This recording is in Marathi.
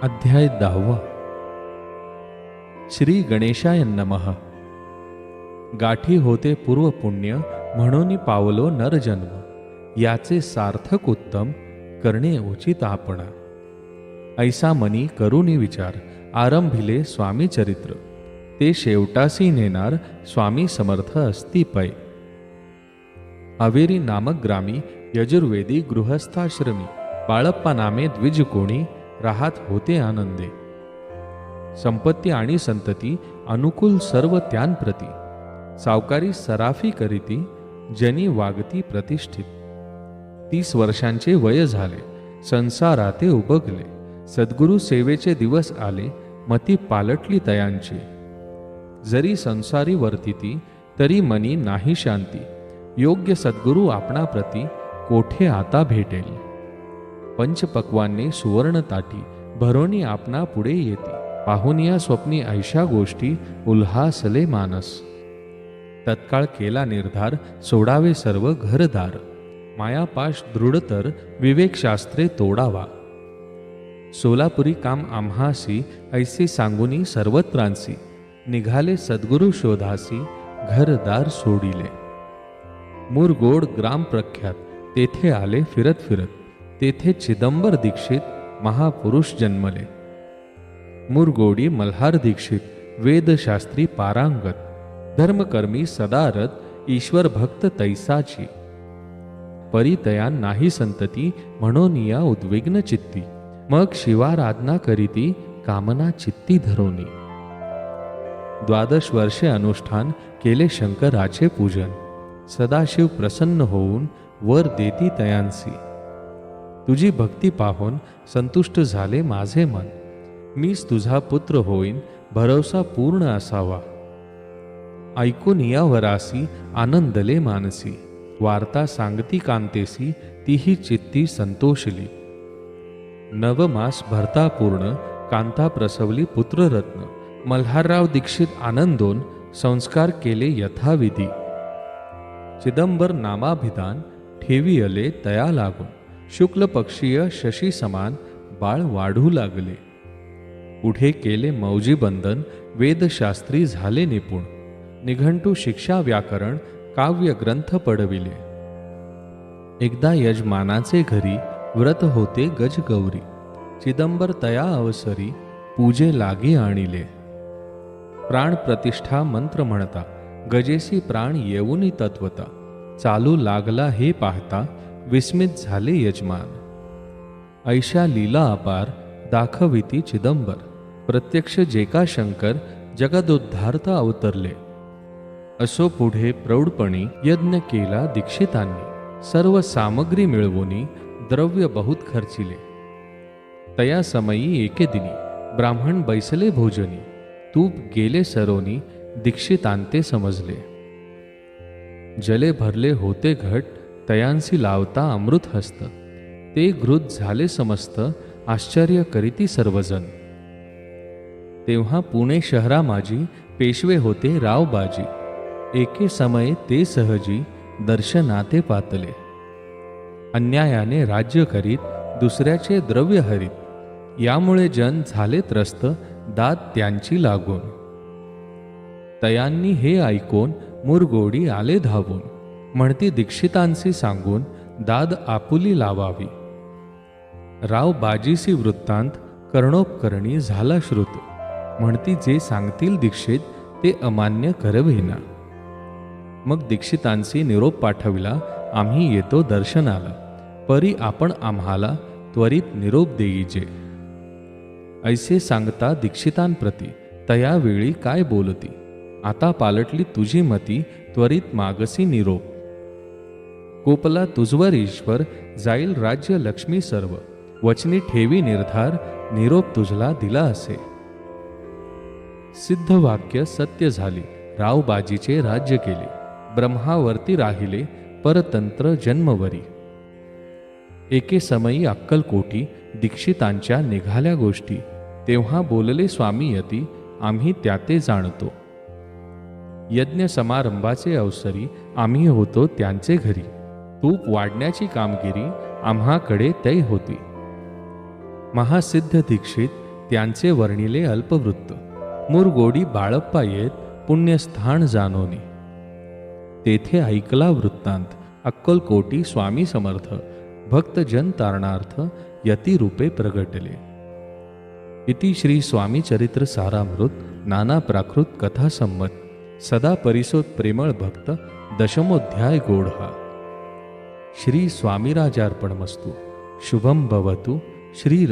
अध्याय 10. श्री गणेशाय नमः. गाठी होते पूर्व पुण्य, म्हणून पावलो नरजन्म. याचे सार्थक उत्तम, करणे उचित आपणा. ऐसा मनी करुणी विचार, आरंभिले स्वामी चरित्र. ते शेवटासी नेणार, स्वामी समर्थ असती पै. अवेरी नामक ग्रामी, यजुर्वेदी गृहस्थाश्रमी. बाळप्पा नामे द्विज कोणी, राहत होते आनंदे. संपत्ती आणि संतती, अनुकूल सर्व त्यांप्रती. सावकारी सराफी करीती, जनी वागती प्रतिष्ठित. 30 वर्षांचे वय झाले, संसाराते उबगले. सद्गुरु सेवेचे दिवस आले, मती पालटली तयांची. जरी संसारी वर्तिती, तरी मनी नाही शांती. योग्य सद्गुरु आपणाप्रती, कोठे आता भेटेल. पंचपक्वान्ने सुवर्ण ताटी, भरोनी आपणा पुढे येती. पाहुनिया स्वप्नी ऐशा गोष्टी, उल्हासले मानस. तत्काळ केला निर्धार, सोडावे सर्व घरदार. मायापाश दृढतर, विवेकशास्त्रे तोडावा. सोलापुरी काम आम्हासी, ऐसे सांगुनी सर्वत्रांसी. निघाले सद्गुरु शोधासी, घरदार सोडिले. मुरगोड ग्राम प्रख्यात, तेथे आले फिरत फिरत. तेथे चिदंबर दीक्षित, महापुरुष जन्मले. मुरगोडी मल्हार दीक्षित, वेदशास्त्री पारांगत. धर्मकर्मी सदारत, ईश्वर भक्त तैसाची. परितयान नाही संतती, म्हणून या उद्विग्न चित्ती. मग शिवाराधना करीती, कामना चित्ती धरोनी. 12 वर्षे अनुष्ठान, केले शंकराचे पूजन. सदाशिव प्रसन्न होऊन, वर देती तयांसी. तुझी भक्ती पाहून, संतुष्ट झाले माझे मन. मीच तुझा पुत्र होईन, भरोसा पूर्ण असावा. ऐकून या वरासी, आनंदले मानसी. वार्ता सांगती कांतेसी, तीही चित्ती संतोषली. नवमास भरता पूर्ण, कांता प्रसवली पुत्ररत्न. मल्हारराव दीक्षित आनंदोन, संस्कार केले यथाविधी. चिदंबर नामाभिधान, ठेवी अले तया लागून. शुक्ल पक्षीय शशी समान, बाळ वाढू लागले. पुढे केले मौजी बंधन, वेदशास्त्री झाले निपुण. निघंटू शिक्षा व्याकरण, काव्य ग्रंथ पडविले. एकदा यजमानाचे घरी, व्रत होते गजगौरी. चिदंबर तया अवसरी, पूजे लागी आणिले. प्राण प्रतिष्ठा मंत्र म्हणता, गजेसी प्राण येऊनी तत्वता. चालू लागला हे पाहता, विस्मित झाले यजमान. ऐशा लीला अपार, दाखविती चिदंबर. प्रत्यक्ष जेका शंकर, जगदोद्धारता अवतरले. असो पुढे प्रौढपणी, यज्ञ केला दीक्षितांनी. सर्व सामग्री मिळवूनी, द्रव्य बहुत खर्चिले. तया समयी एके दिनी, ब्राह्मण बैसले भोजनी. तूप गेले सरोनी, दीक्षितांते समजले. जले भरले होते घट, तयांसी लावता अमृत हस्त. ते घृत झाले समस्त, आश्चर्य करीती सर्वजण. तेव्हा पुणे शहरा माझी, पेशवे होते रावबाजी. एके समये ते सहजी, दर्शनाते पातले. अन्यायाने राज्य करीत, दुसऱ्याचे द्रव्य हरीत. यामुळे जन झाले त्रस्त, दाद त्यांची लागून. तयांनी हे ऐकून, मुरगोडी आले धावून. म्हणती दीक्षितांसी सांगून, दाद आपुली लावावी. राव बाजीसी वृत्तांत, कर्णोपकरणी झाला श्रुत. म्हणती जे सांगतील दीक्षित, ते अमान्य करविना. मग दीक्षितांसी निरोप पाठविला, आम्ही येतो दर्शनाला. परी आपण आम्हाला, त्वरित निरोप देईजे. ऐसे सांगता दीक्षितांप्रती, तयावेळी काय बोलती. आता पालटली तुझी मती, त्वरित मागसी निरोप. कोपला तुझवर ईश्वर, जाईल राज्य लक्ष्मी सर्व. वचनी ठेवी निर्धार, निरोप तुझला दिला असे. सिद्ध वाक्य सत्य झाली, रावबाजीचे राज्य केले. ब्रह्मावरती राहिले, परतंत्र जन्मवरी. एके समयी अक्कलकोटी, दीक्षितांच्या निघाल्या गोष्टी. तेव्हा बोलले स्वामी यती, आम्ही त्याते जाणतो. यज्ञ समारंभाचे अवसरी, आम्ही होतो त्यांचे घरी. तूप वाढण्याची कामगिरी, आम्हाकडे तै होती. महासिद्ध दीक्षित त्यांचे वर्णिले अल्पवृत्त. मुरगोडी बाळप्पा येत पुण्यस्थान जानोनी. तेथे ऐकला वृत्तांत अक्कलकोटी स्वामी समर्थ. भक्तजन तारणार्थ यतिरूपे प्रगटले. इति श्री स्वामी चरित्र सारामृत नाना प्राकृत कथा संमत सदा परिसोत प्रेमळ भक्त दशमोध्याय गोढा. श्री स्वामीराजार्पणमस्तु. शुभम भवतु. श्री